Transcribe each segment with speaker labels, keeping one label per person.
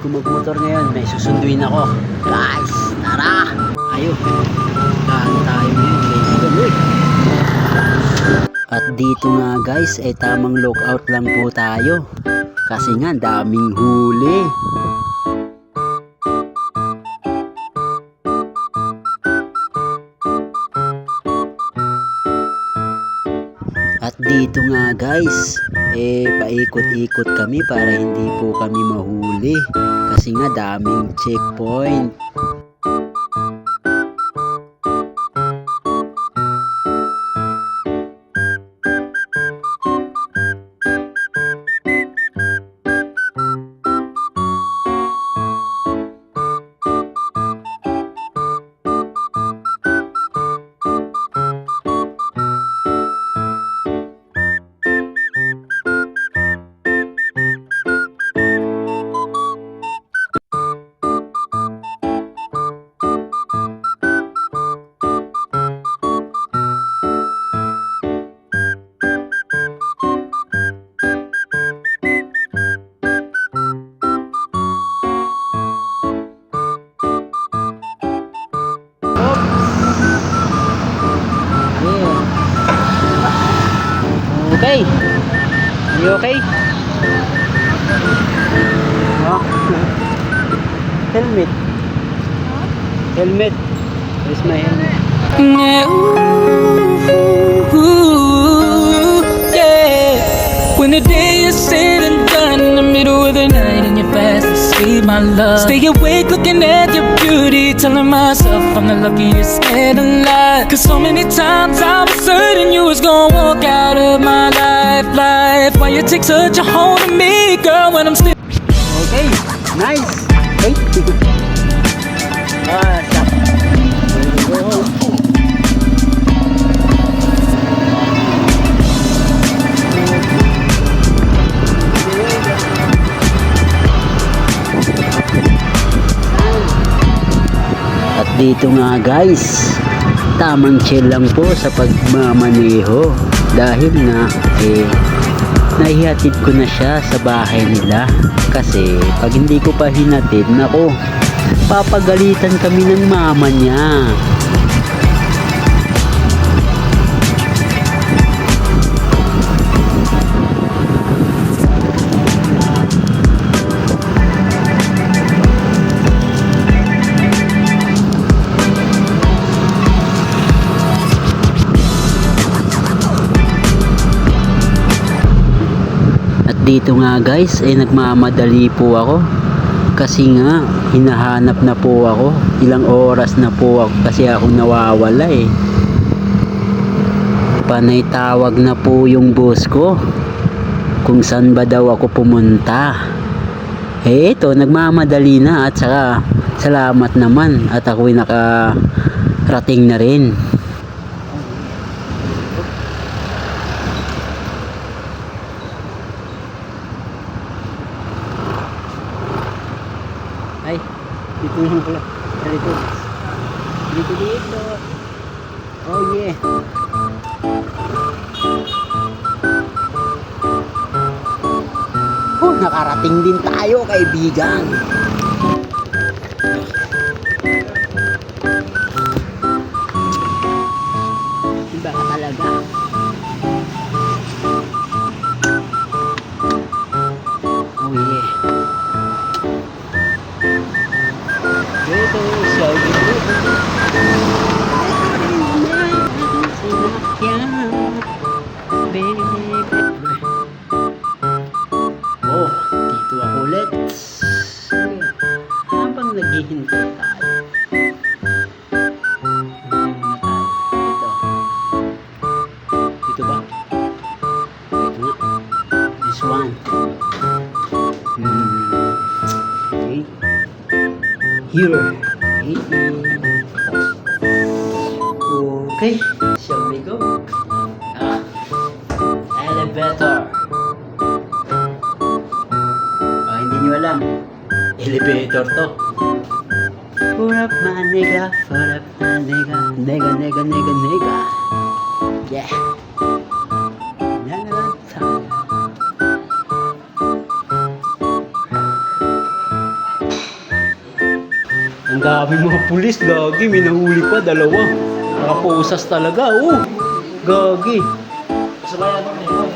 Speaker 1: ako magmotor ngayon. May susunduin ako. Guys, tara! Ayun. Kaan tayo ngayon. At dito nga guys, ay tamang lookout lang po tayo. Kasi nga daming huli. At dito nga guys, paikot-ikot kami para hindi po kami mahuli. Kasi nga daming checkpoint. Okay. Are you okay? Oh. Helmet. Helmet. Where's my helmet?
Speaker 2: Yeah. When the day is said and done, in the middle of the night and you're fast asleep, my love, stay awake looking at your beauty, telling myself I'm the luckiest man alive. Cause so many times I was certain you was gonna walk out of my life. Why you take such a hold of me, girl, when I'm still...
Speaker 1: Okay, nice. Wait. Stop. At dito nga guys, tamang chill lang po sa pagmamaneho. Dahil nga nahihatid ko na siya sa bahay nila. Kasi pag hindi ko pa hinatid, nako, papagalitan kami ng mama niya. Dito nga guys ay nagmamadali po ako kasi nga hinahanap na po ako, ilang oras na po ako kasi ako nawawala panay tawag na po yung boss ko kung saan ba daw ako pumunta. Ito nagmamadali na at saka salamat naman at ako'y nakarating na rin. Ay, dito lang pala. Dito. Dito. Oh yeah. Oh, nakarating din tayo, kaibigan. Iba ka talaga. Oh yeah. Oh, dito ako ulit. Habang naghihintay tayo. Dito ba? Ito nga. This one. Okay. Here. Okay, shall we go? Elevator. Hindi nyo alam. Elevator to. Full up my nigga, full up my nigga, nigga. Yeah. Ang dami mga pulis, gagi. May nahuli pa, dalawa. Nakaposas talaga, oh. Gagi.
Speaker 3: Sabayan mo ngayon.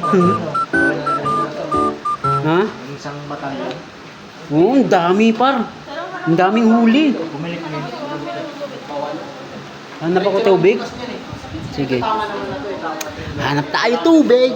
Speaker 1: Ha?
Speaker 3: Isang batalyon.
Speaker 1: Oo, ang dami par. Ang daming huli.
Speaker 3: Bumalik mo yun.
Speaker 1: Hanap ako tubig? Sige. Hanap tayo tubig.